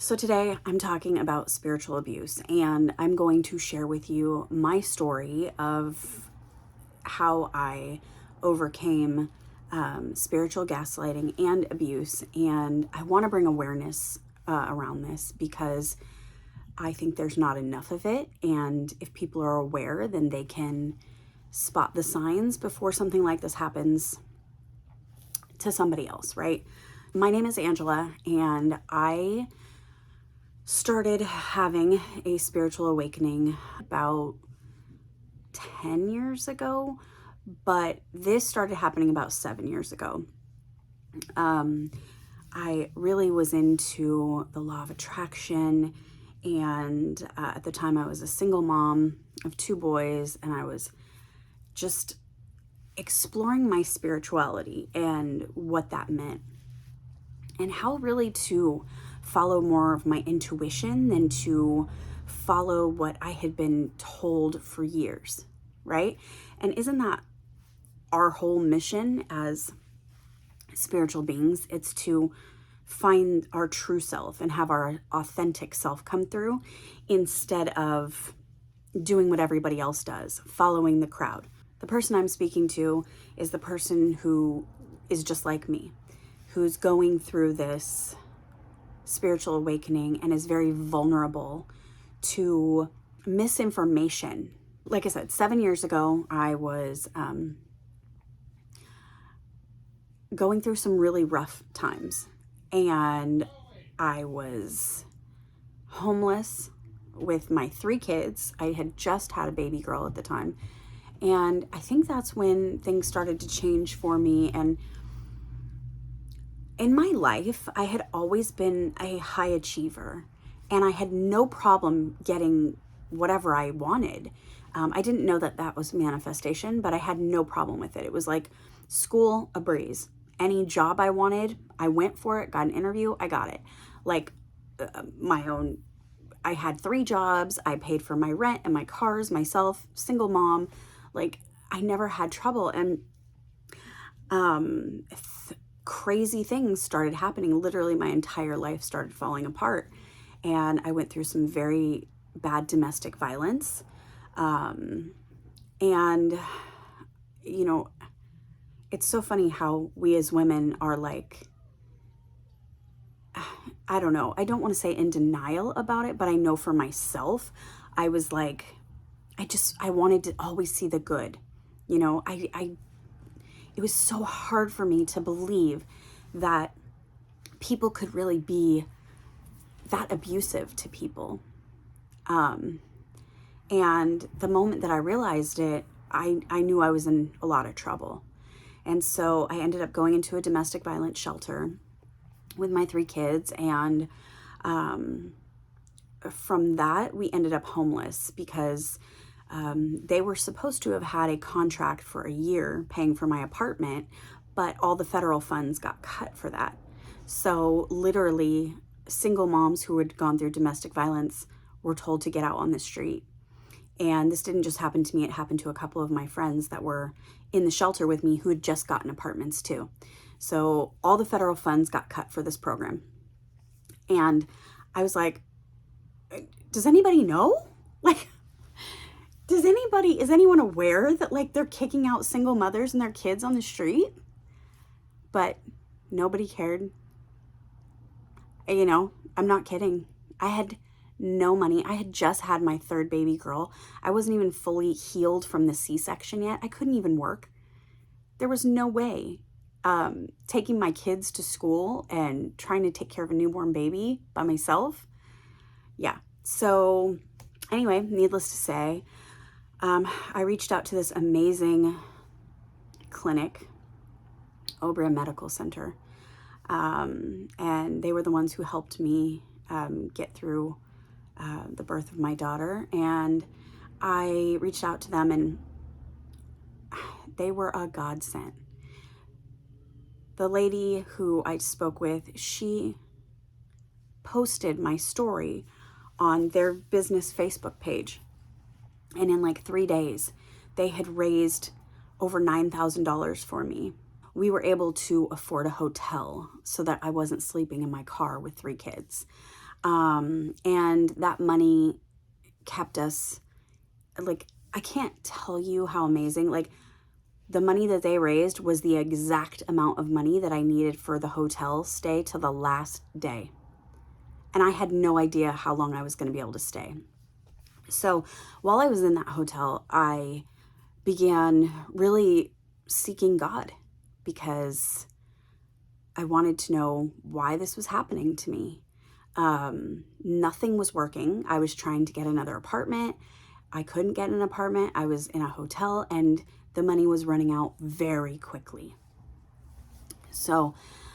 So today I'm talking about spiritual abuse, and I'm going to share with you my story of how I overcame spiritual gaslighting and abuse. And I want to bring awareness around this because I think there's not enough of it. And if people are aware, then they can spot the signs before something like this happens to somebody else, right? My name is Angela, and I started having a spiritual awakening about 10 years ago, but this started happening about 7 years ago. I really was into the law of attraction, and at the time I was a single mom of 2 boys, and I was just exploring my spirituality and what that meant, and how really to follow more of my intuition than to follow what I had been told for years, right? And isn't that our whole mission as spiritual beings? It's to find our true self and have our authentic self come through instead of doing what everybody else does, following the crowd. The person I'm speaking to is the person who is just like me, who's going through this spiritual awakening and is very vulnerable to misinformation. Like I said, 7 years ago, I was going through some really rough times, and I was homeless with my 3 kids. I had just had a baby girl at the time, and I think that's when things started to change for me. And in my life, I had always been a high achiever, and I had no problem getting whatever I wanted. I didn't know that that was manifestation, but I had no problem with it. It was like school, a breeze. Any job I wanted, I went for it, got an interview, I got it. Like I had 3 jobs, I paid for my rent and my cars myself, single mom. Like, I never had trouble. And crazy things started happening. Literally, my entire life started falling apart. And I went through some very bad domestic violence. And, you know, it's so funny how we as women are like, I don't know, I don't want to say in denial about it, but I know for myself, I was like, I wanted to always see the good. You know, it was so hard for me to believe that people could really be that abusive to people. And the moment that I realized it, I knew I was in a lot of trouble. And so I ended up going into a domestic violence shelter with my 3 kids. And from that, we ended up homeless because they were supposed to have had a contract for a year paying for my apartment, but all the federal funds got cut for that. So literally, single moms who had gone through domestic violence were told to get out on the street. And this didn't just happen to me, it happened to a couple of my friends that were in the shelter with me who had just gotten apartments too. So all the federal funds got cut for this program. And I was like, does anybody know? Like, is anyone aware that like they're kicking out single mothers and their kids on the street? But nobody cared. You know, I'm not kidding. I had no money. I had just had my 3rd baby girl. I wasn't even fully healed from the C-section yet. I couldn't even work. There was no way taking my kids to school and trying to take care of a newborn baby by myself. Yeah. So anyway, needless to say, I reached out to this amazing clinic, Obra Medical Center. And they were the ones who helped me get through the birth of my daughter. And I reached out to them, and they were a godsend. The lady who I spoke with, she posted my story on their business Facebook page. And in like 3 days, they had raised over $9,000 for me. We were able to afford a hotel so that I wasn't sleeping in my car with 3 kids. And that money kept us, like, I can't tell you how amazing, like, the money that they raised was the exact amount of money that I needed for the hotel stay to the last day. And I had no idea how long I was going to be able to stay. So while I was in that hotel, I began really seeking God because I wanted to know why this was happening to me. Nothing was working. I was trying to get another apartment. I couldn't get an apartment. I was in a hotel and the money was running out very quickly. So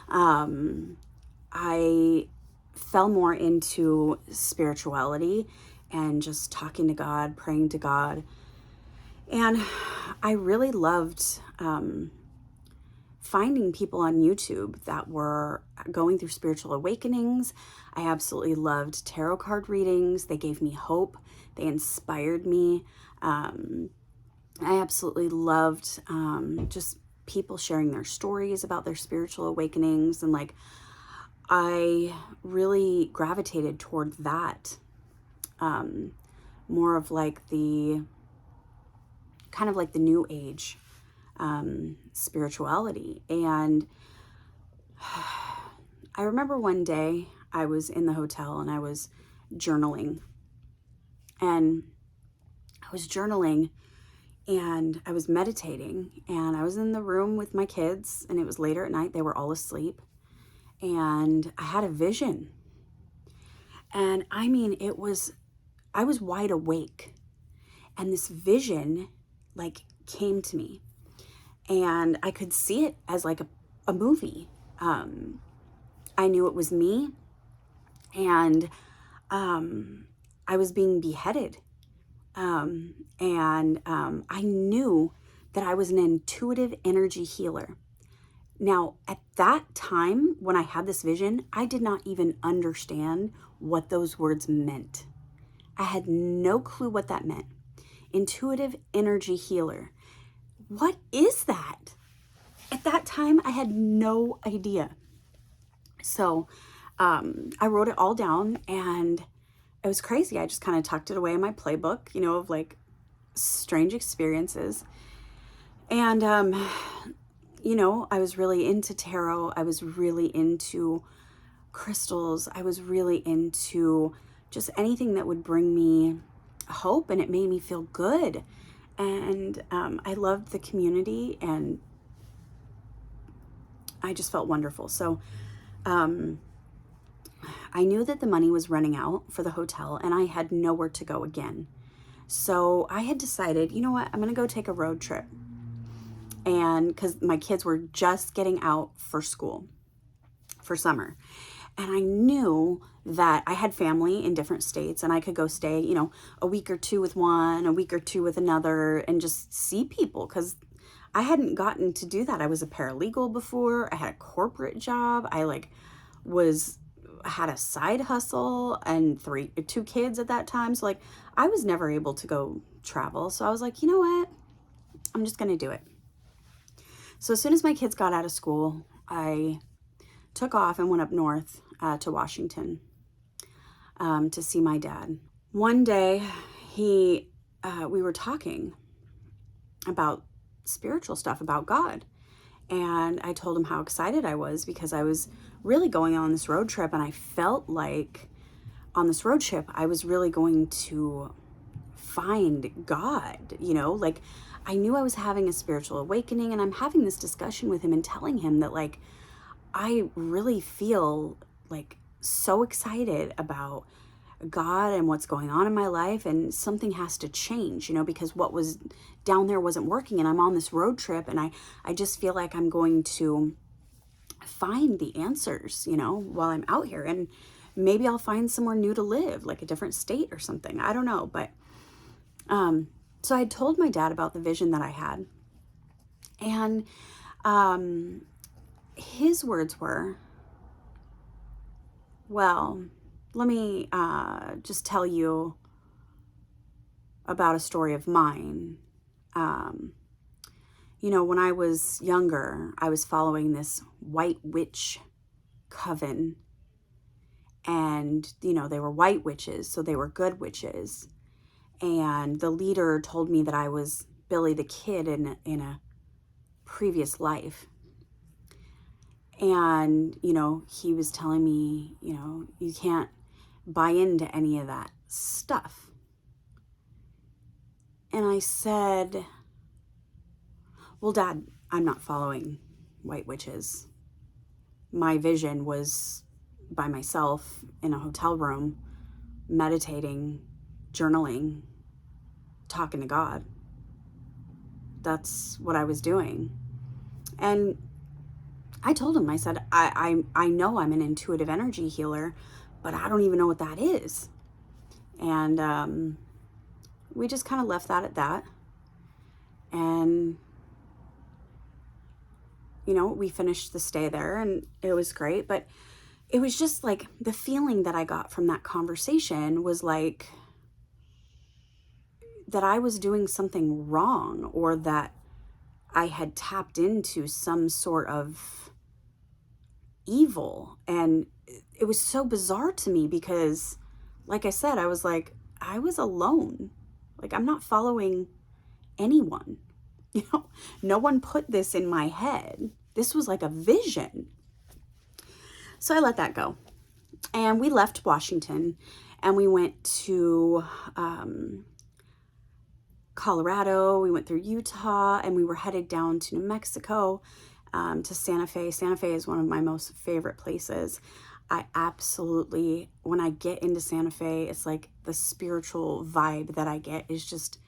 I fell more into spirituality and just talking to God, praying to God. And I really loved finding people on YouTube that were going through spiritual awakenings. I absolutely loved tarot card readings. They gave me hope. They inspired me. I absolutely loved just people sharing their stories about their spiritual awakenings. And like, I really gravitated toward that. More of like the, kind of like the new age spirituality. And I remember one day I was in the hotel and I was journaling. And I was journaling and I was meditating, and I was in the room with my kids, and it was later at night. They were all asleep. And I had a vision. And I mean, I was wide awake. And this vision like came to me. And I could see it as like a movie. I knew it was me. And I was being beheaded. I knew that I was an intuitive energy healer. Now, at that time, when I had this vision, I did not even understand what those words meant. I had no clue what that meant. Intuitive energy healer. What is that? At that time, I had no idea. So I wrote it all down, and it was crazy. I just kind of tucked it away in my playbook, of like strange experiences. And, I was really into tarot. I was really into crystals. I was really into just anything that would bring me hope, and it made me feel good. And I loved the community, and I just felt wonderful. So I knew that the money was running out for the hotel, and I had nowhere to go again. So I had decided, you know what, I'm going to go take a road trip. And because my kids were just getting out for school for summer. And I knew that I had family in different states, and I could go stay, a week or two with one, a week or two with another, and just see people, because I hadn't gotten to do that. I was a paralegal before. I had a corporate job. I had a side hustle and two kids at that time. So I was never able to go travel. So I was like, you know what? I'm just going to do it. So as soon as my kids got out of school, I took off and went up north to Washington to see my dad. One day we were talking about spiritual stuff, about God. And I told him how excited I was because I was really going on this road trip, and I felt like on this road trip I was really going to find God, I knew I was having a spiritual awakening, and I'm having this discussion with him and telling him that I really feel so excited about God and what's going on in my life, and something has to change, because what was down there wasn't working, and I'm on this road trip, and I just feel like I'm going to find the answers, while I'm out here, and maybe I'll find somewhere new to live, like a different state or something. I don't know. But so I told my dad about the vision that I had, and his words were, well, let me just tell you about a story of mine. When I was younger, I was following this white witch coven, And, you know, they were white witches, so they were good witches. And the leader told me that I was Billy the Kid in a previous life. And, you know, he was telling me, you know, you can't buy into any of that stuff. And I said, well, Dad, I'm not following white witches. My vision was by myself in a hotel room, meditating, journaling, talking to God. That's what I was doing. And I told him, I said, I know I'm an intuitive energy healer, but I don't even know what that is. And we just kind of left that at that. And, you know, we finished the stay there and it was great. But it was just like the feeling that I got from that conversation was like that I was doing something wrong, or that I had tapped into some sort of evil. And it was so bizarre to me because, like I said, I was like, I was alone. Like, I'm not following anyone. You know, no one put this in my head. This was like a vision. So I let that go. And we left Washington and we went to Colorado. We went through Utah and we were headed down to New Mexico, to Santa Fe. Santa Fe is one of my most favorite places. I absolutely, when I get into Santa Fe, it's like the spiritual vibe that I get is just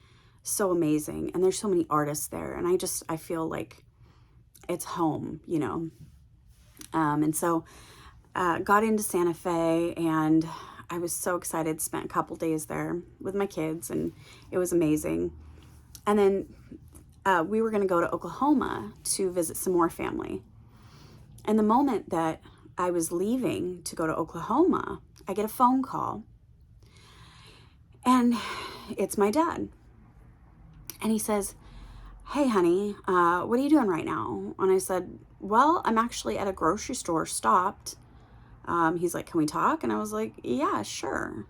so amazing. And there's so many artists there. And I feel like it's home, you know. And so got into Santa Fe and I was so excited, spent a couple days there with my kids and it was amazing. And then we were going to go to Oklahoma to visit some more family. And the moment that I was leaving to go to Oklahoma, I get a phone call and it's my dad. And he says, hey, honey, what are you doing right now? And I said, well, I'm actually at a grocery store, stopped. He's like, can we talk? And I was like, yeah, sure.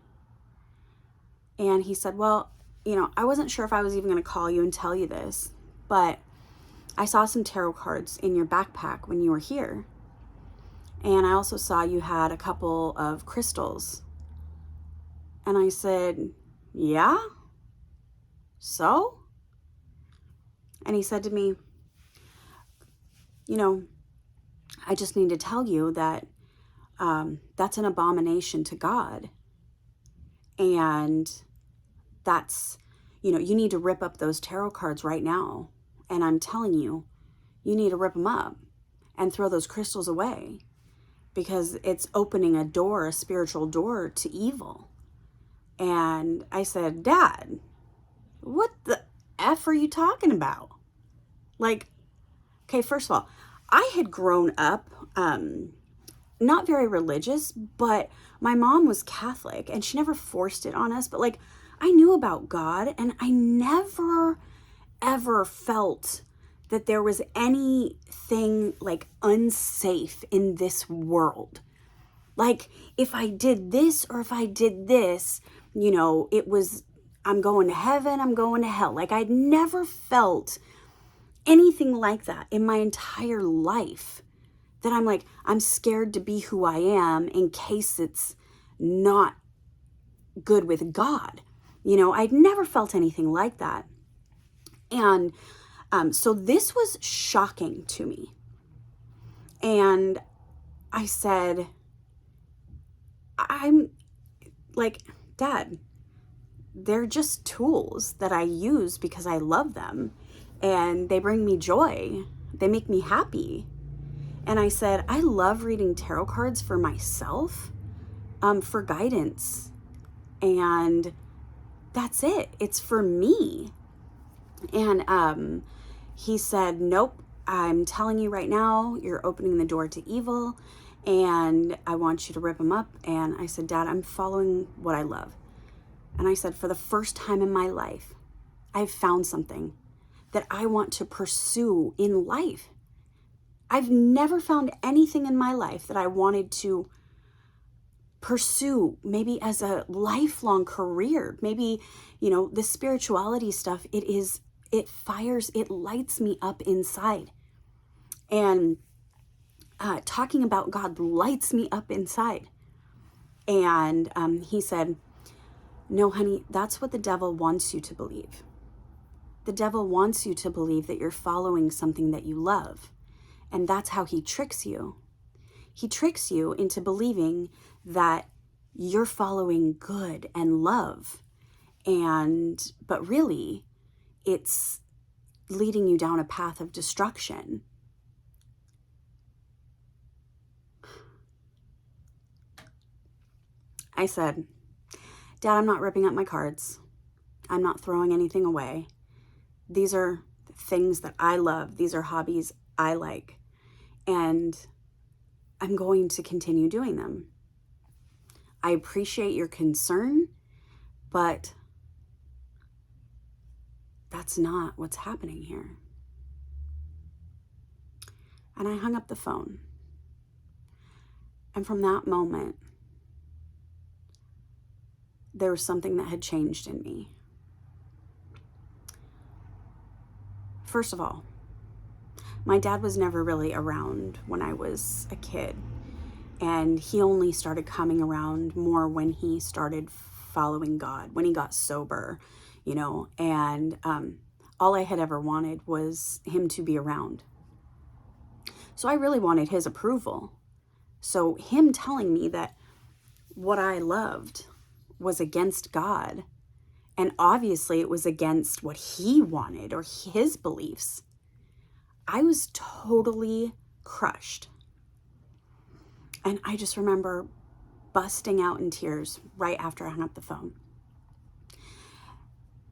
And he said, well, you know, I wasn't sure if I was even going to call you and tell you this, but I saw some tarot cards in your backpack when you were here. And I also saw you had a couple of crystals. And I said, yeah? So? And he said to me, you know, I just need to tell you that that's an abomination to God. And that's, you know, you need to rip up those tarot cards right now. And I'm telling you, you need to rip them up and throw those crystals away because it's opening a door, a spiritual door to evil. And I said, Dad, what the F are you talking about? Like, okay, first of all, I had grown up, not very religious, but my mom was Catholic and she never forced it on us. But like, I knew about God and I never, ever felt that there was anything like unsafe in this world. Like if I did this or if I did this, you know, it was, I'm going to heaven, I'm going to hell. Like I'd never felt anything like that in my entire life, that I'm like, I'm scared to be who I am in case it's not good with God. You know, I'd never felt anything like that. And so this was shocking to me. And I said, I'm like, Dad, they're just tools that I use because I love them. And they bring me joy. They make me happy. And I said, I love reading tarot cards for myself, for guidance. And that's it. It's for me. And he said, nope, I'm telling you right now, you're opening the door to evil. And I want you to rip them up. And I said, Dad, I'm following what I love. And I said, for the first time in my life, I've found something that I want to pursue in life. I've never found anything in my life that I wanted to pursue, maybe as a lifelong career. Maybe, you know, the spirituality stuff, it fires, it lights me up inside. And talking about God lights me up inside. And he said, no, honey, that's what the devil wants you to believe. The devil wants you to believe that you're following something that you love. And that's how he tricks you. He tricks you into believing that you're following good and love. But really, it's leading you down a path of destruction. I said, Dad, I'm not ripping up my cards. I'm not throwing anything away. These are things that I love. These are hobbies I like. And I'm going to continue doing them. I appreciate your concern, but that's not what's happening here. And I hung up the phone. And from that moment, there was something that had changed in me. First of all, my dad was never really around when I was a kid. And he only started coming around more when he started following God, when he got sober, you know. And all I had ever wanted was him to be around. So I really wanted his approval. So him telling me that what I loved was against God, and obviously it was against what he wanted or his beliefs, I was totally crushed. And I just remember busting out in tears right after I hung up the phone.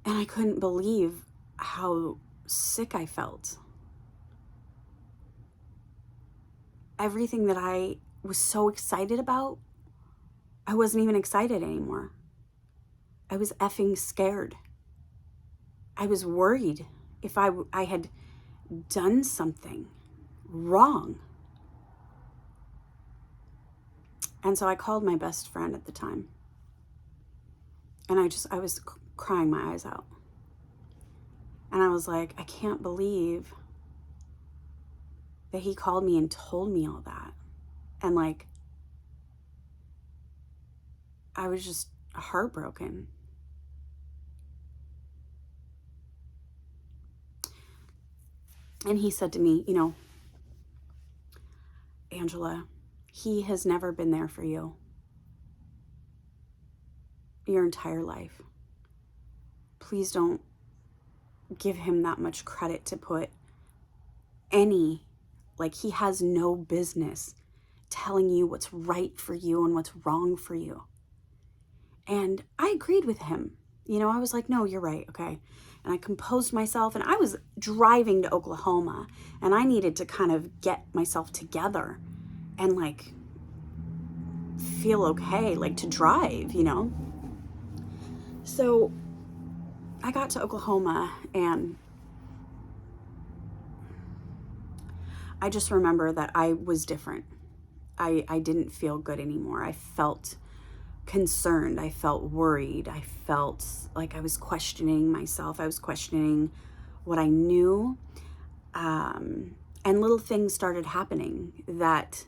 And I couldn't believe how sick I felt. Everything that I was so excited about, I wasn't even excited anymore. I was effing scared. I was worried if I had done something wrong. And so I called my best friend at the time. And I was crying my eyes out. And I was like, I can't believe that he called me and told me all that. And like, I was just heartbroken. And he said to me, you know, Angela, he has never been there for you your entire life. Please don't give him that much credit to put he has no business telling you what's right for you and what's wrong for you. And I agreed with him. You know, I was like, no, you're right, okay. And I composed myself, and I was driving to Oklahoma, and I needed to kind of get myself together and like feel okay, like to drive, you know. So I got to Oklahoma, and I just remember that I was different. I didn't feel good anymore. I felt concerned. I felt worried. I felt like I was questioning myself. I was questioning what I knew. And little things started happening that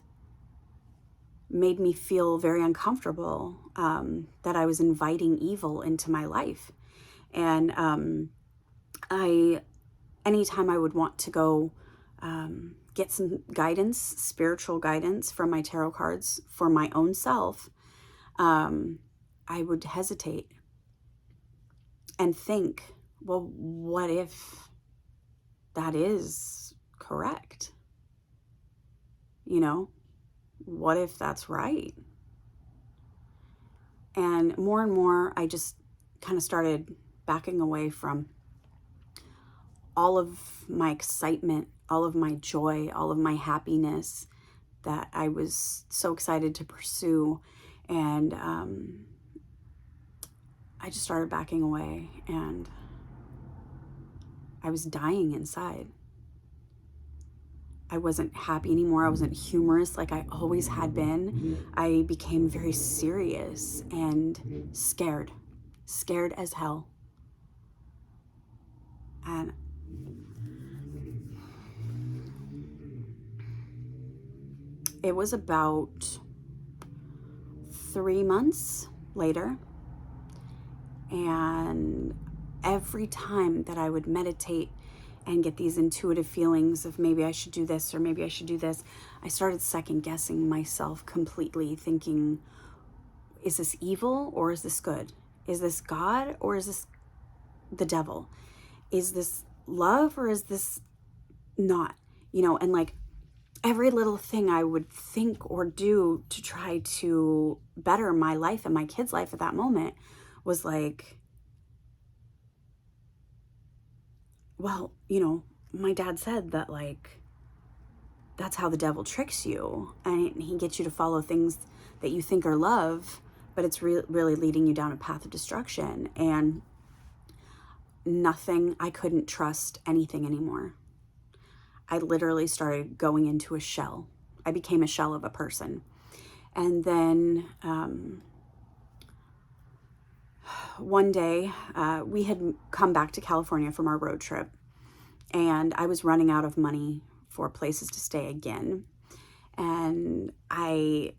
made me feel very uncomfortable, that I was inviting evil into my life. And anytime I would want to go get some guidance, spiritual guidance from my tarot cards for my own self, I would hesitate and think, well, what if that is correct? You know, what if that's right? And more, I just kind of started backing away from all of my excitement, all of my joy, all of my happiness that I was so excited to pursue. And I just started backing away, and I was dying inside. I wasn't happy anymore. I wasn't humorous like I always had been. I became very serious and scared as hell. And it was about 3 months later, and every time that I would meditate and get these intuitive feelings of maybe I should do this or maybe I should do this, I started second guessing myself completely, thinking, is this evil or is this good? Is this God or is this the devil? Is this love or is this not? You know, and like every little thing I would think or do to try to better my life and my kids' life at that moment was like, well, you know, my dad said that, like, that's how the devil tricks you, and he gets you to follow things that you think are love, but it's really leading you down a path of destruction. And I couldn't trust anything anymore. I literally started going into a shell. I became a shell of a person. And then one day we had come back to California from our road trip, and I was running out of money for places to stay again. And I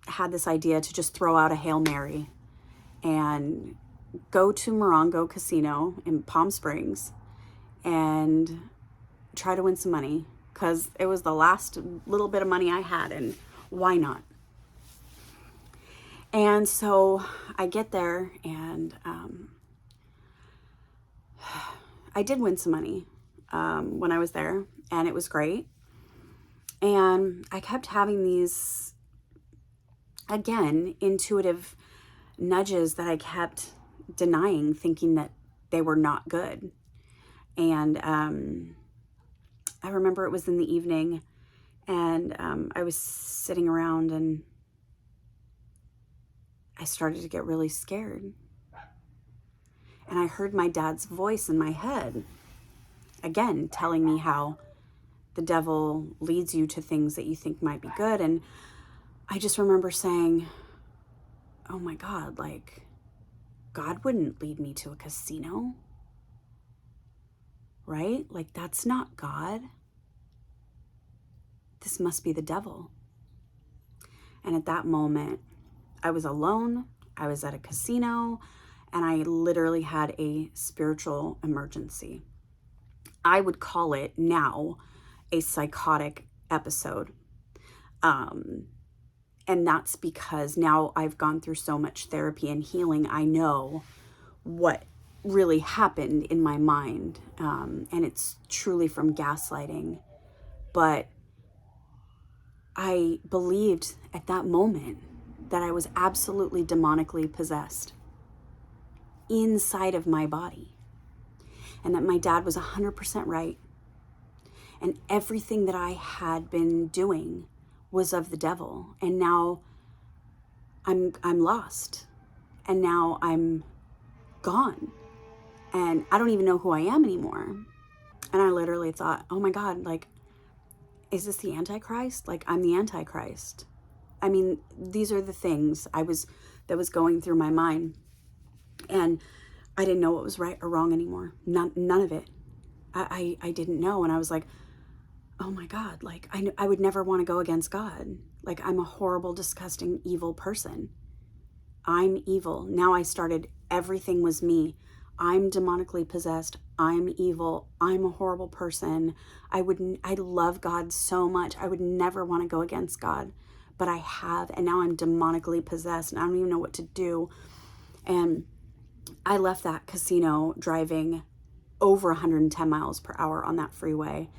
had this idea to just throw out a Hail Mary and go to Morongo Casino in Palm Springs and try to win some money, because it was the last little bit of money I had, and why not? And so I get there, and I did win some money when I was there, and it was great. And I kept having these, again, intuitive nudges that I kept denying, thinking that they were not good. And I remember it was in the evening, and I was sitting around, and I started to get really scared. And I heard my dad's voice in my head, again, telling me how the devil leads you to things that you think might be good. And I just remember saying, oh my God, like, God wouldn't lead me to a casino, right? Like, that's not God. This must be the devil. And at that moment, I was alone, I was at a casino, and I literally had a spiritual emergency. I would call it now a psychotic episode. And that's because now I've gone through so much therapy and healing, I know what really happened in my mind. And it's truly from gaslighting. But I believed at that moment that I was absolutely demonically possessed inside of my body, and that my dad was 100% right, and everything that I had been doing was of the devil. And now I'm lost, and now I'm gone, and I don't even know who I am anymore. And I literally thought, oh my God, like, is this the Antichrist? Like, I'm the Antichrist. I mean, these are the things that was going through my mind. And I didn't know what was right or wrong anymore. None of it. I didn't know. And I was like, oh my God, like, I would never want to go against God. Like, I'm a horrible, disgusting, evil person. I'm evil. Now I started, everything was me. I'm demonically possessed. I'm evil. I'm a horrible person. I love God so much. I would never want to go against God, but I have, and now I'm demonically possessed, and I don't even know what to do. And I left that casino driving over 110 miles per hour on that freeway,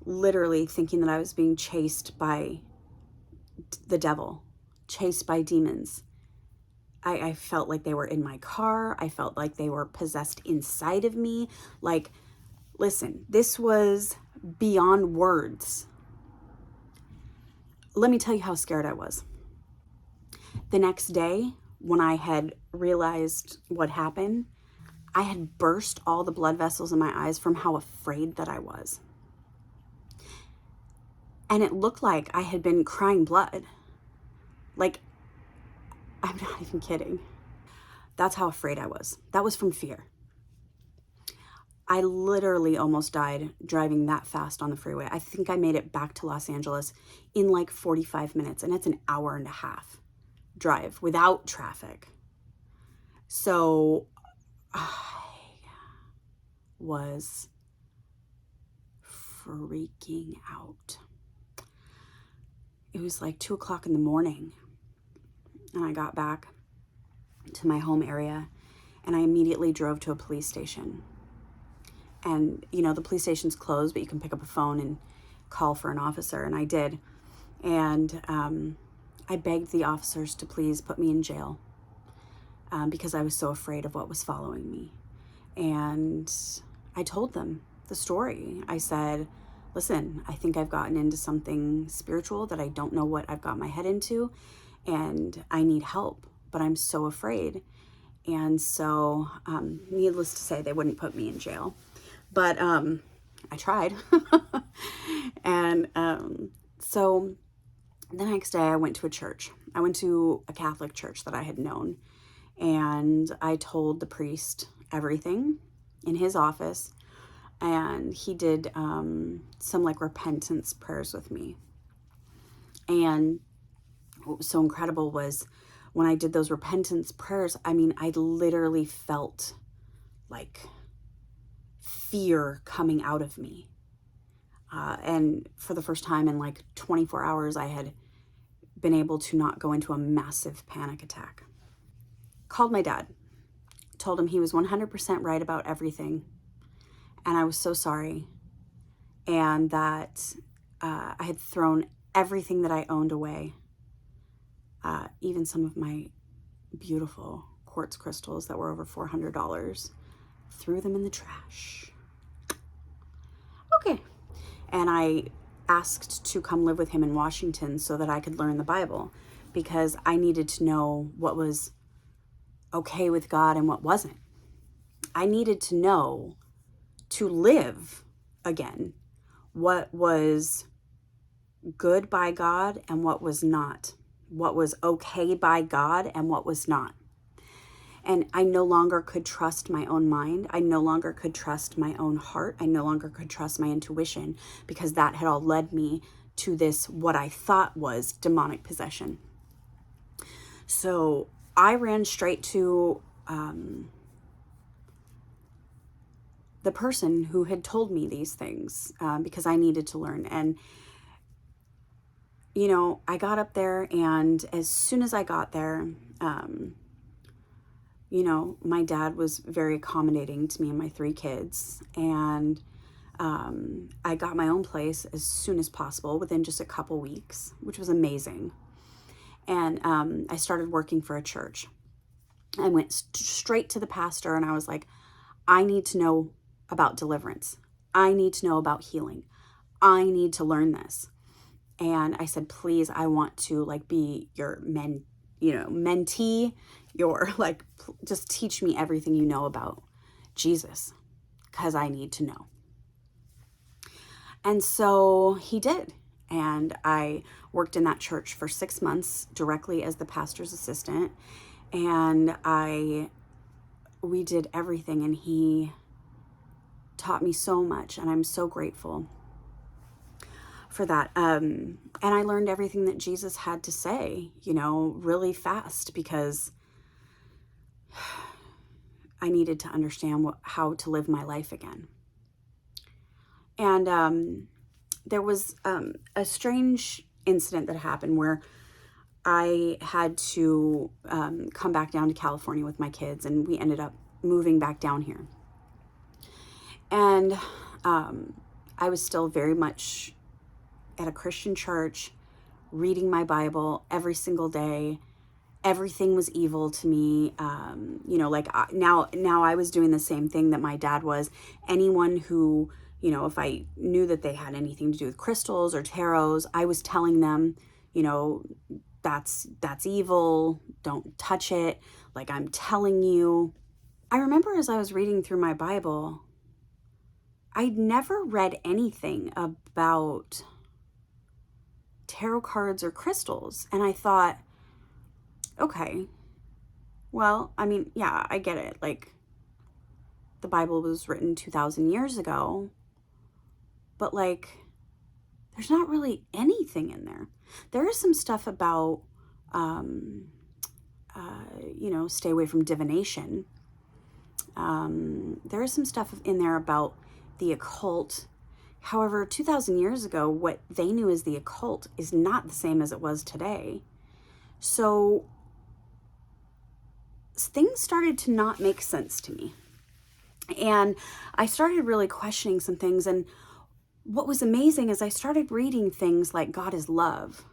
literally thinking that I was being chased by the devil, chased by demons. I felt like they were in my car. I felt like they were possessed inside of me. Like, listen, this was beyond words. Let me tell you how scared I was. The next day, when I had realized what happened, I had burst all the blood vessels in my eyes from how afraid that I was. And it looked like I had been crying blood. Like, I'm not even kidding. That's how afraid I was. That was from fear. I literally almost died driving that fast on the freeway. I think I made it back to Los Angeles in like 45 minutes, and it's an hour and a half drive without traffic. So I was freaking out. It was like 2 o'clock in the morning, and I got back to my home area, and I immediately drove to a police station. And, you know, the police station's closed, but you can pick up a phone and call for an officer, and I did. And I begged the officers to please put me in jail because I was so afraid of what was following me. And I told them the story. I said, listen, I think I've gotten into something spiritual that I don't know what I've got my head into, and I need help, but I'm so afraid. And so, needless to say, they wouldn't put me in jail. But I tried. And so the next day I went to a church. I went to a Catholic church that I had known. And I told the priest everything in his office. And he did some like repentance prayers with me. And what was so incredible was when I did those repentance prayers, I mean, I literally felt like fear coming out of me. And for the first time in like 24 hours, I had been able to not go into a massive panic attack. Called my dad, told him he was 100% right about everything. And I was so sorry. And that I had thrown everything that I owned away. Even some of my beautiful quartz crystals that were over $400. Threw them in the trash. Okay. And I asked to come live with him in Washington so that I could learn the Bible, because I needed to know what was okay with God and what wasn't. I needed to know, to live again, what was good by God and what was not, what was okay by God and what was not. And I no longer could trust my own mind. I no longer could trust my own heart. I no longer could trust my intuition, because that had all led me to this, what I thought was demonic possession. So I ran straight to the person who had told me these things because I needed to learn. And, you know, I got up there, and as soon as I got there, you know, my dad was very accommodating to me and my 3 kids. And I got my own place as soon as possible, within just a couple weeks, which was amazing. And I started working for a church. I went straight to the pastor, and I was like, I need to know about deliverance. I need to know about healing. I need to learn this. And I said, please, I want to like be your mentee, your like, just teach me everything you know about Jesus, because I need to know. And so he did. And I worked in that church for 6 months directly as the pastor's assistant. And we did everything, and he taught me so much, and I'm so grateful for that. And I learned everything that Jesus had to say, you know, really fast, because I needed to understand how to live my life again. And there was a strange incident that happened where I had to come back down to California with my kids, and we ended up moving back down here. And I was still very much at a Christian church, reading my Bible every single day. Everything was evil to me. You know, like now I was doing the same thing that my dad was. Anyone who, you know, if I knew that they had anything to do with crystals or tarots, I was telling them, you know, that's evil. Don't touch it. Like, I'm telling you. I remember as I was reading through my Bible, I'd never read anything about tarot cards or crystals. And I thought, okay, well, I mean, yeah, I get it. Like, the Bible was written 2,000 years ago, but like, there's not really anything in there. There is some stuff about, stay away from divination. There is some stuff in there about the occult. However, 2,000 years ago, what they knew as the occult is not the same as it was today. So things started to not make sense to me. And I started really questioning some things. And what was amazing is I started reading things like God is love.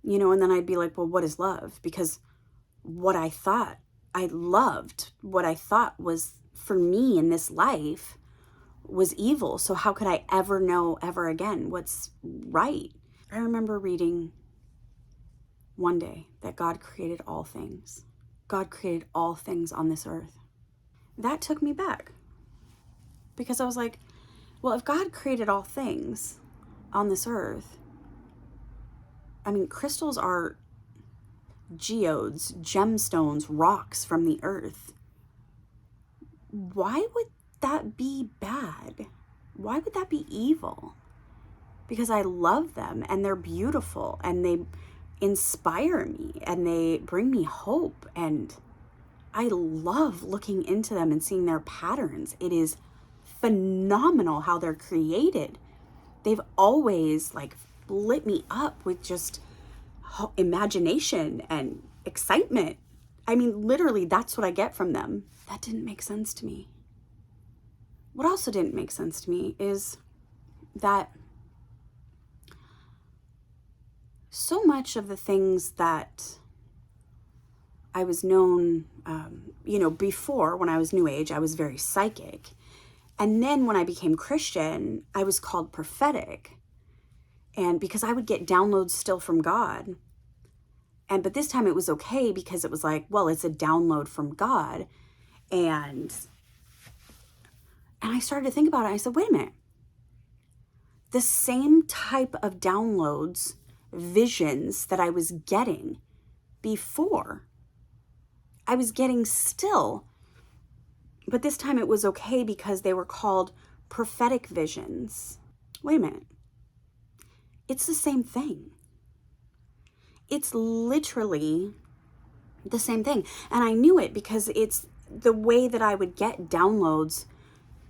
And then I'd be like, well, what is love? Because what I thought I loved, what I thought was for me in this life was evil. So how could I ever know ever again what's right? I remember reading one day that God created all things. God created all things on this earth. That took me back, because I was like, well, if God created all things on this earth, I mean, crystals are geodes, gemstones, rocks from the earth. Why would that be bad? Why would that be evil? Because I love them and they're beautiful and they inspire me and they bring me hope, and I love looking into them and seeing their patterns. It is phenomenal how they're created. They've always like lit me up with just imagination and excitement. I mean, literally, that's what I get from them. That didn't make sense to me. What also didn't make sense to me is that so much of the things that I was known, before, when I was New Age, I was very psychic. And then when I became Christian, I was called prophetic. And because I would get downloads still from God. But this time it was okay, because it was like, well, it's a download from God. And I started to think about it. I said, wait a minute. The same type of downloads, visions that I was getting before, I was getting still. But this time it was okay because they were called prophetic visions. Wait a minute. It's the same thing. It's literally the same thing. And I knew it because it's the way that I would get downloads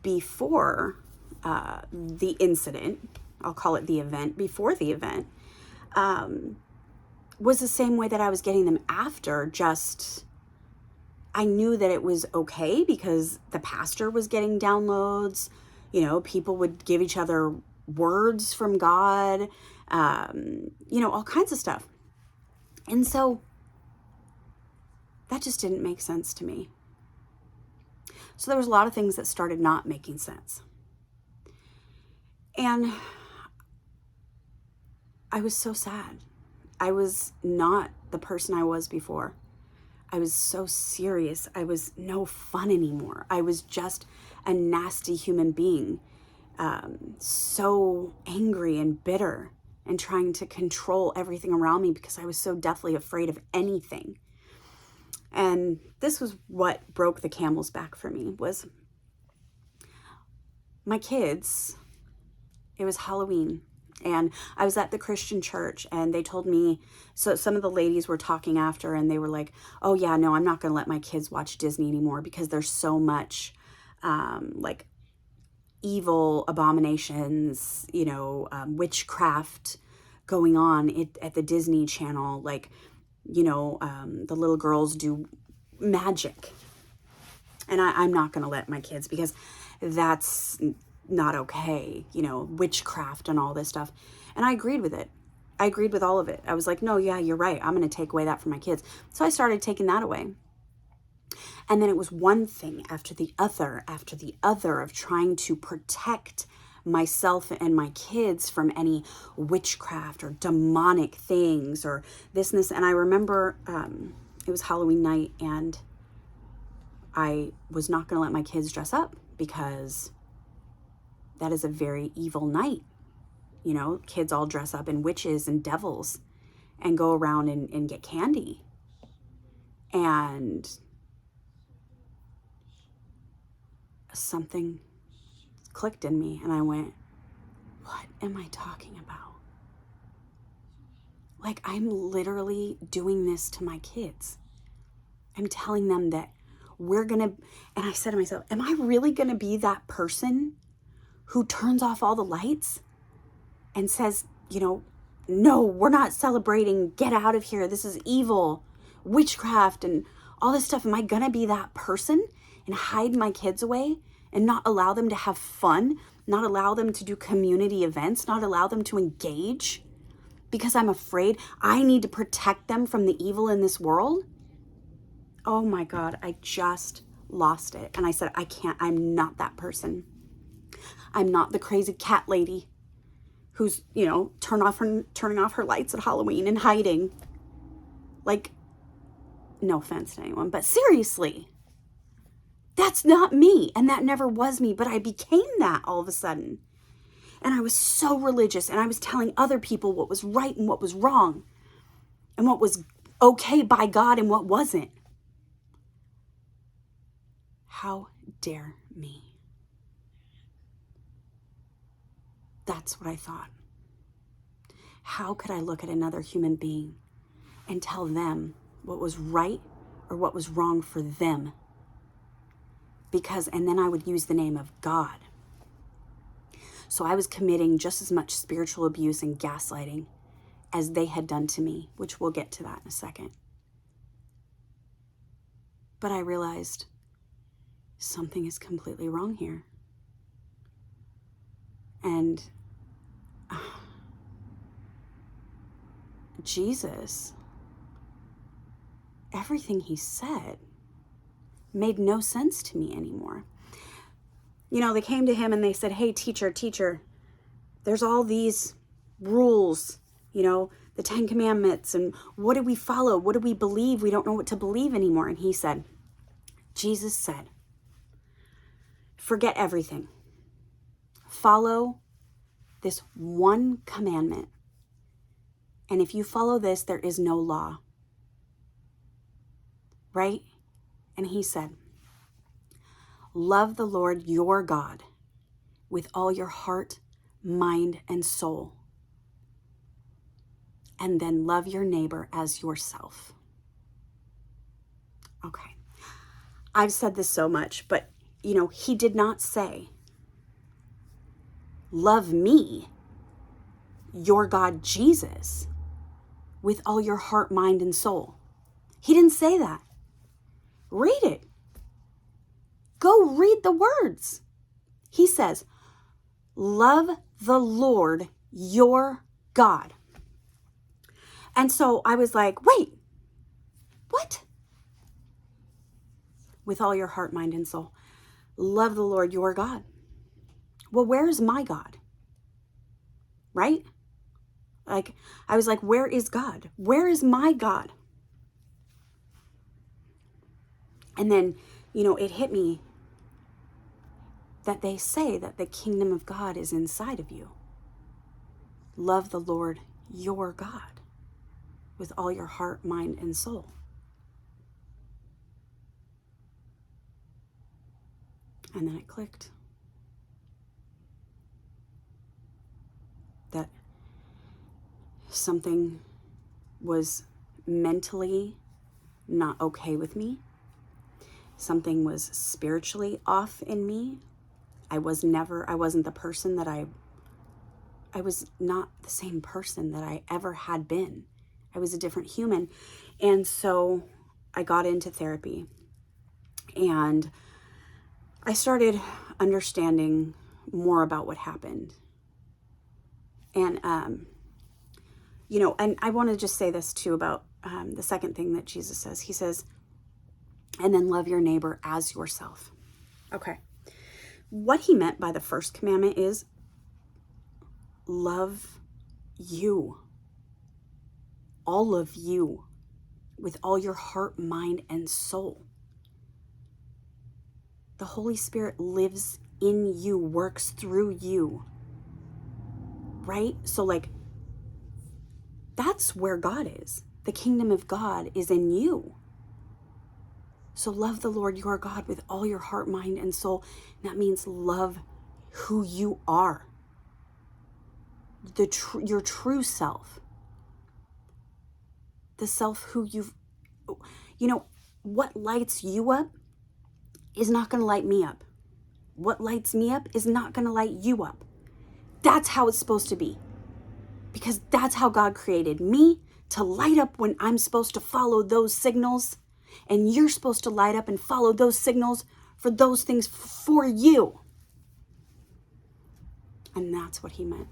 before the incident. I'll call it the event, before the event, was the same way that I was getting them after. Just, I knew that it was okay because the pastor was getting downloads. People would give each other words from God, all kinds of stuff. And so that just didn't make sense to me. So there was a lot of things that started not making sense. And I was so sad. I was not the person I was before. I was so serious. I was no fun anymore. I was just a nasty human being, so angry and bitter and trying to control everything around me because I was so deathly afraid of anything. And this was what broke the camel's back for me, was my kids. It was Halloween. And I was at the Christian church and they told me, so some of the ladies were talking after and they were like, oh yeah, no, I'm not going to let my kids watch Disney anymore because there's so much like evil abominations, witchcraft going on at the Disney Channel. Like, the little girls do magic. And I'm not going to let my kids, because that's not okay, witchcraft and all this stuff. And I agreed with it. I agreed with all of it. I was like, no, yeah, you're right. I'm going to take away that from my kids. So I started taking that away. And then it was one thing after the other of trying to protect myself and my kids from any witchcraft or demonic things or this and this. And I remember it was Halloween night and I was not going to let my kids dress up because that is a very evil night. you know, kids all dress up in witches and devils and go around and get candy. And something clicked in me and I went, what am I talking about? Like, I'm literally doing this to my kids. I'm telling them that and I said to myself, am I really gonna be that person who turns off all the lights and says, you know, no, we're not celebrating, get out of here, this is evil, witchcraft and all this stuff? Am I gonna be that person and hide my kids away and not allow them to have fun, not allow them to do community events, not allow them to engage because I'm afraid I need to protect them from the evil in this world? Oh my God, I just lost it. And I said, I can't, I'm not that person. I'm not the crazy cat lady who's, you know, turning off her lights at Halloween and hiding. Like, no offense to anyone, but seriously, that's not me. And that never was me, but I became that all of a sudden. And I was so religious and I was telling other people what was right and what was wrong and what was okay by God and what wasn't. How dare me? That's what I thought. How could I look at another human being and tell them what was right or what was wrong for them? And then I would use the name of God. So I was committing just as much spiritual abuse and gaslighting as they had done to me, which we'll get to that in a second. But I realized something is completely wrong here. And Jesus, everything he said made no sense to me anymore. You know, they came to him and they said, hey, teacher, there's all these rules, you know, the 10 Commandments, and what do we follow? What do we believe? We don't know what to believe anymore. And Jesus said, forget everything. Follow this one commandment. And if you follow this, there is no law. Right? And he said, love the Lord your God with all your heart, mind, and soul. And then love your neighbor as yourself. Okay. I've said this so much, but you know, he did not say, love me, your God Jesus, with all your heart, mind, and soul. He didn't say that. Read it. Go read the words. He says, love the Lord your God. And so I was like, wait, what? With all your heart, mind, and soul. Love the Lord your God. Well, where is my God? Right? Like, I was like, where is God? Where is my God? And then, you know, it hit me that they say that the kingdom of God is inside of you. Love the Lord your God with all your heart, mind, and soul. And then it clicked. That something was mentally not okay with me. Something was spiritually off in me. I wasn't the person that I was not the same person that I ever had been. I was a different human. And so I got into therapy and I started understanding more about what happened. And, you know, and I want to just say this too about the second thing that Jesus says. He says, and then love your neighbor as yourself. Okay. What he meant by the first commandment is love you. All of you. With all your heart, mind, and soul. The Holy Spirit lives in you, works through you. right? So like, that's where God is. The kingdom of God is in you. So love the Lord your God with all your heart, mind, and soul. And that means love who you are. Your true self. The self who what lights you up is not going to light me up. What lights me up is not going to light you up. That's how it's supposed to be. Because that's how God created me, to light up when I'm supposed to follow those signals. And you're supposed to light up and follow those signals for those things for you. And that's what he meant.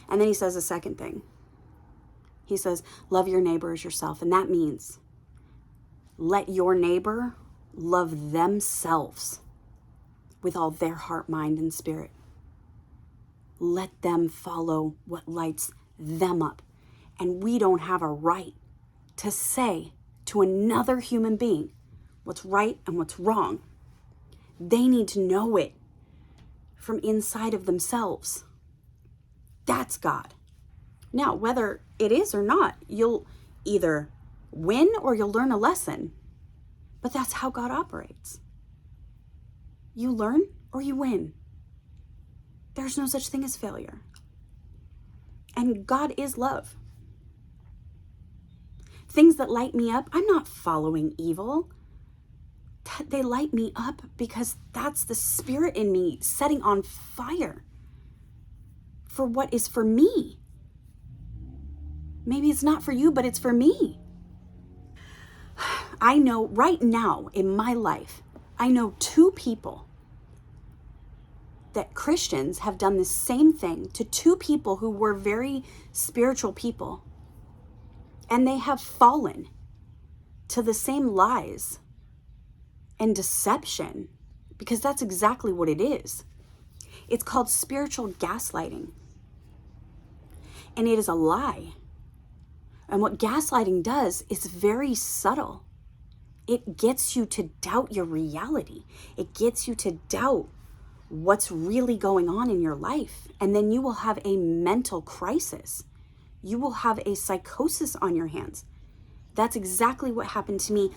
And then he says a second thing. He says, love your neighbor as yourself. And that means let your neighbor love themselves with all their heart, mind, and spirit. Let them follow what lights them up. And we don't have a right to say to another human being what's right and what's wrong. They need to know it from inside of themselves. That's God. Now, whether it is or not, you'll either win or you'll learn a lesson. But that's how God operates. You learn or you win. There's no such thing as failure. And God is love. Things that light me up, I'm not following evil. They light me up because that's the spirit in me setting on fire for what is for me. Maybe it's not for you, but it's for me. I know right now in my life, I know 2 people that Christians have done the same thing to 2 people who were very spiritual people. And they have fallen to the same lies and deception, because that's exactly what it is. It's called spiritual gaslighting. And it is a lie. And what gaslighting does is very subtle. It gets you to doubt your reality. It gets you to doubt what's really going on in your life. And then you will have a mental crisis. You will have a psychosis on your hands. That's exactly what happened to me.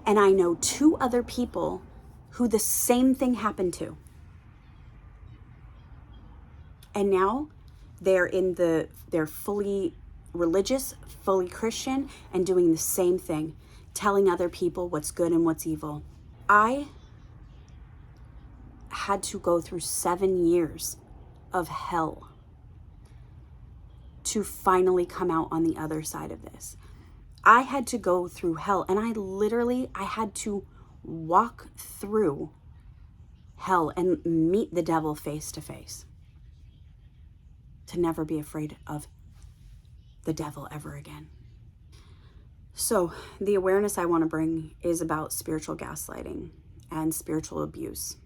And I know 2 other people who the same thing happened to. And now they're fully religious, fully Christian, and doing the same thing, telling other people what's good and what's evil. I had to go through 7 years of hell to finally come out on the other side of this. I had to go through hell, and I had to walk through hell and meet the devil face to face, to never be afraid of the devil ever again. So the awareness I want to bring is about spiritual gaslighting and spiritual abuse.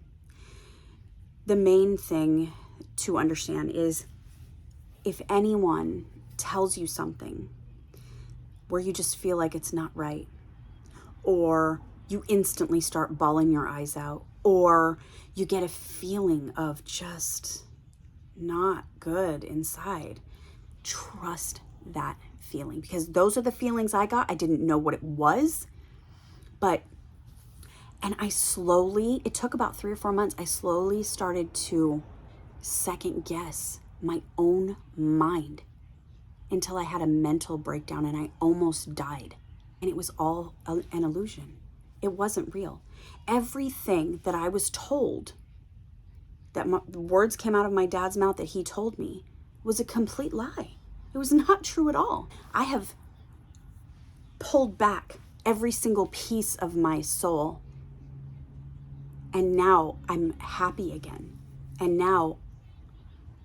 The main thing to understand is, if anyone tells you something where you just feel like it's not right, or you instantly start bawling your eyes out, or you get a feeling of just not good inside, trust that feeling, because those are the feelings I got. I didn't know what it was, and it took about 3 or 4 months, I slowly started to second guess my own mind until I had a mental breakdown and I almost died. And it was all an illusion. It wasn't real. Everything that I was told, the words came out of my dad's mouth that he told me, was a complete lie. It was not true at all. I have pulled back every single piece of my soul. And now I'm happy again. And now,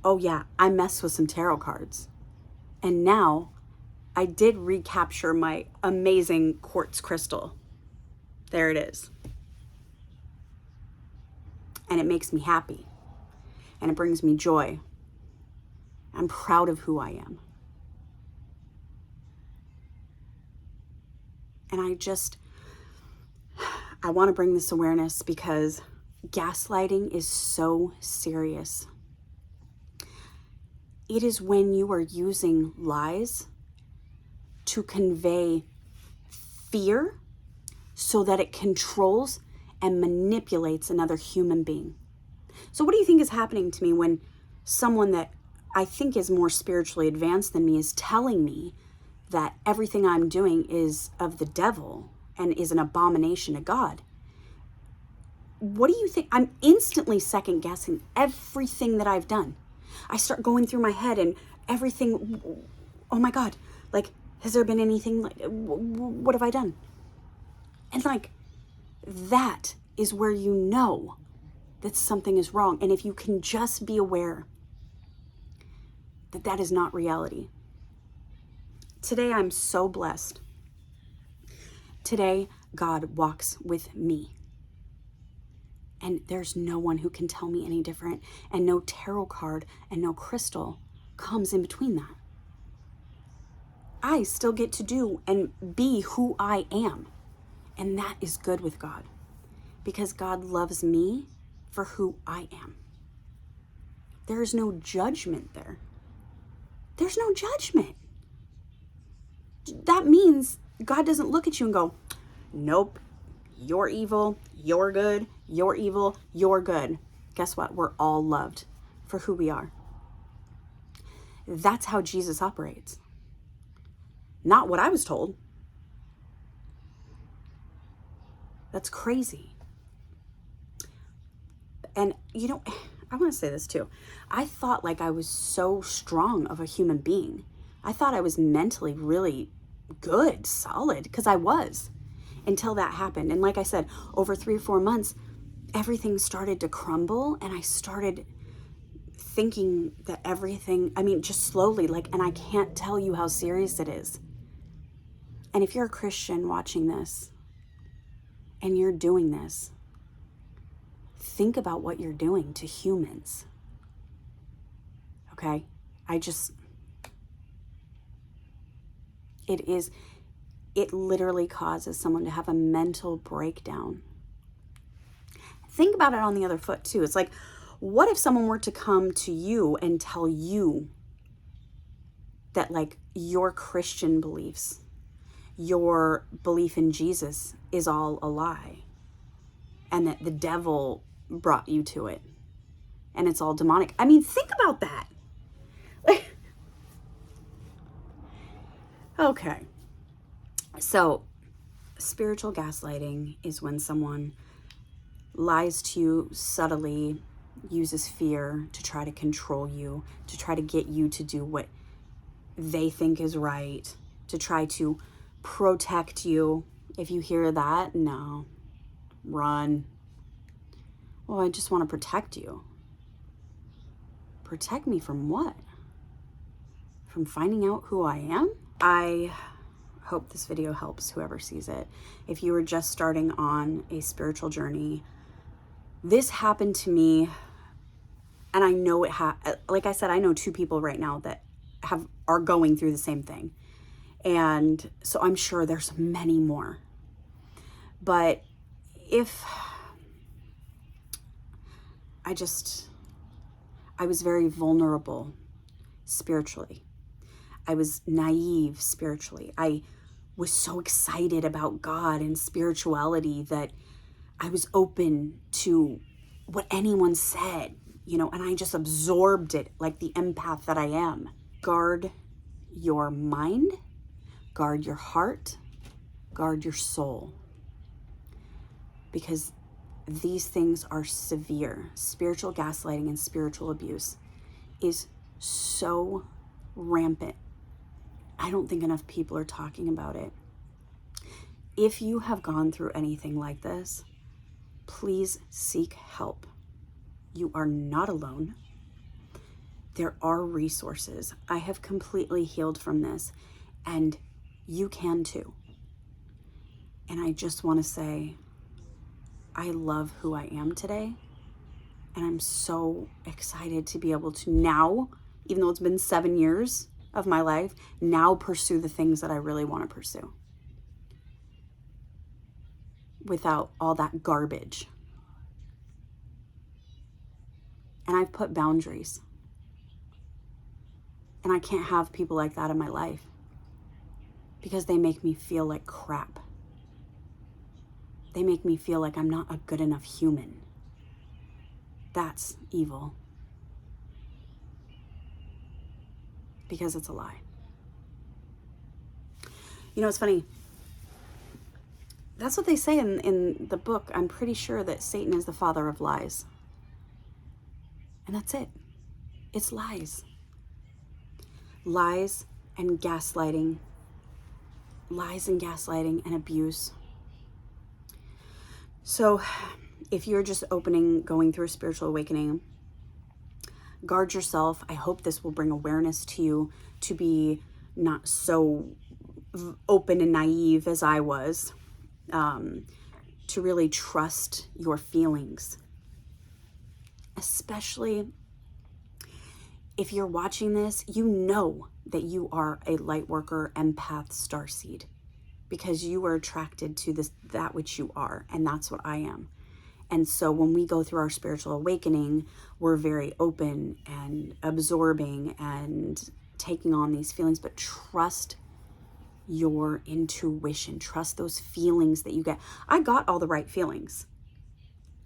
oh yeah, I messed with some tarot cards. And now I did recapture my amazing quartz crystal. There it is. And it makes me happy. And it brings me joy. I'm proud of who I am. And I want to bring this awareness because gaslighting is so serious. It is when you are using lies to convey fear so that it controls and manipulates another human being. So what do you think is happening to me when someone that I think is more spiritually advanced than me is telling me that everything I'm doing is of the devil and is an abomination to God? What do you think? I'm instantly second guessing everything that I've done. I start going through my head and everything. Oh my God, like, has there been anything, like, what have I done? And like, that is where you know that something is wrong. And if you can just be aware that that is not reality. Today, I'm so blessed. Today, God walks with me. And there's no one who can tell me any different. And no tarot card and no crystal comes in between that. I still get to do and be who I am. And that is good with God. Because God loves me for who I am. There is no judgment there. There's no judgment. That means God doesn't look at you and go, nope, you're evil, you're good, you're evil, you're good. Guess what? We're all loved for who we are. That's how Jesus operates. Not what I was told. That's crazy. And you know, I want to say this too. I thought like I was so strong of a human being. I thought I was mentally really good, solid, because I was, until that happened. And like I said, over 3 or 4 months, everything started to crumble, and I started thinking that everything, I mean, just slowly, like, and I can't tell you how serious it is. And if you're a Christian watching this and you're doing this, think about what you're doing to humans. Okay? It literally causes someone to have a mental breakdown. Think about it on the other foot too. It's like, what if someone were to come to you and tell you that like your Christian beliefs, your belief in Jesus is all a lie, and that the devil brought you to it and it's all demonic? I mean, think about that. Okay. So, spiritual gaslighting is when someone lies to you subtly, uses fear to try to control you, to try to get you to do what they think is right, to try to protect you. If you hear that, no, run. Well, I just want to protect you. Protect me from what? From finding out who I am? I hope this video helps whoever sees it. If you are just starting on a spiritual journey, this happened to me, and I know it like I said, I know 2 people right now that are going through the same thing. And so I'm sure there's many more. But I was very vulnerable spiritually. I was naive spiritually. I was so excited about God and spirituality that I was open to what anyone said, you know, and I just absorbed it like the empath that I am. Guard your mind, guard your heart, guard your soul. Because these things are severe. Spiritual gaslighting and spiritual abuse is so rampant. I don't think enough people are talking about it. If you have gone through anything like this, please seek help. You are not alone. There are resources. I have completely healed from this, and you can too. And I just want to say, I love who I am today, and I'm so excited to be able to now, even though it's been 7 years of my life, now pursue the things that I really want to pursue without all that garbage. And I've put boundaries. And I can't have people like that in my life because they make me feel like crap. They make me feel like I'm not a good enough human. That's evil. Because it's a lie. You know, it's funny. That's what they say in the book. I'm pretty sure that Satan is the father of lies. And that's it. It's lies. Lies and gaslighting. Lies and gaslighting and abuse. So if you're just going through a spiritual awakening, guard yourself. I hope this will bring awareness to you to be not so open and naive as I was, to really trust your feelings. Especially if you're watching this, you know that you are a light worker, empath, starseed, because you are attracted to that which you are, and that's what I am. And so when we go through our spiritual awakening, we're very open and absorbing and taking on these feelings, but trust your intuition. Trust those feelings that you get. I got all the right feelings.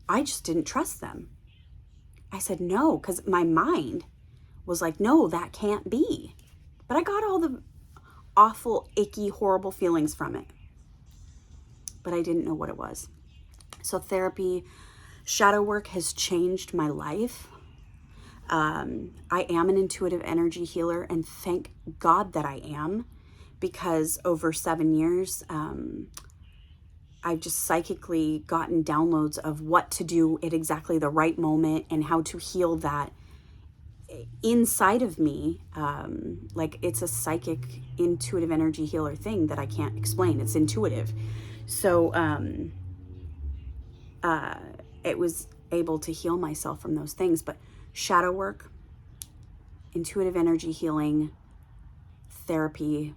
I just didn't trust them. I said no, because my mind was like, no, that can't be. But I got all the awful, icky, horrible feelings from it. But I didn't know what it was. So therapy, shadow work has changed my life. I am an intuitive energy healer, and thank God that I am, because over 7 years, I've just psychically gotten downloads of what to do at exactly the right moment and how to heal that inside of me. Like, it's a psychic, intuitive energy healer thing that I can't explain. It's intuitive. So it was able to heal myself from those things. But shadow work, intuitive energy healing, therapy,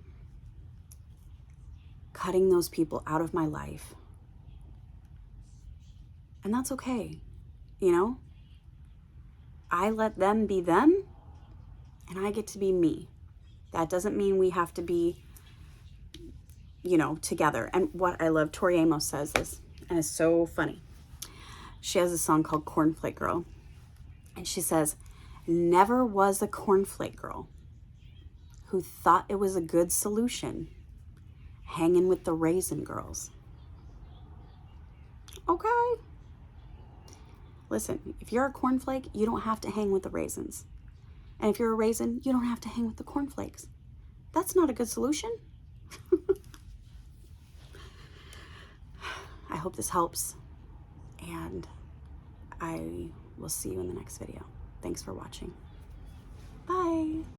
cutting those people out of my life. And that's okay, you know? I let them be them, and I get to be me. That doesn't mean we have to be, you know, together. And what I love, Tori Amos says this, and it's so funny. She has a song called Cornflake Girl. And she says, never was a cornflake girl who thought it was a good solution hanging with the raisin girls. Okay. Listen, if you're a cornflake, you don't have to hang with the raisins. And if you're a raisin, you don't have to hang with the cornflakes. That's not a good solution. I hope this helps, and I will see you in the next video. Thanks for watching. Bye.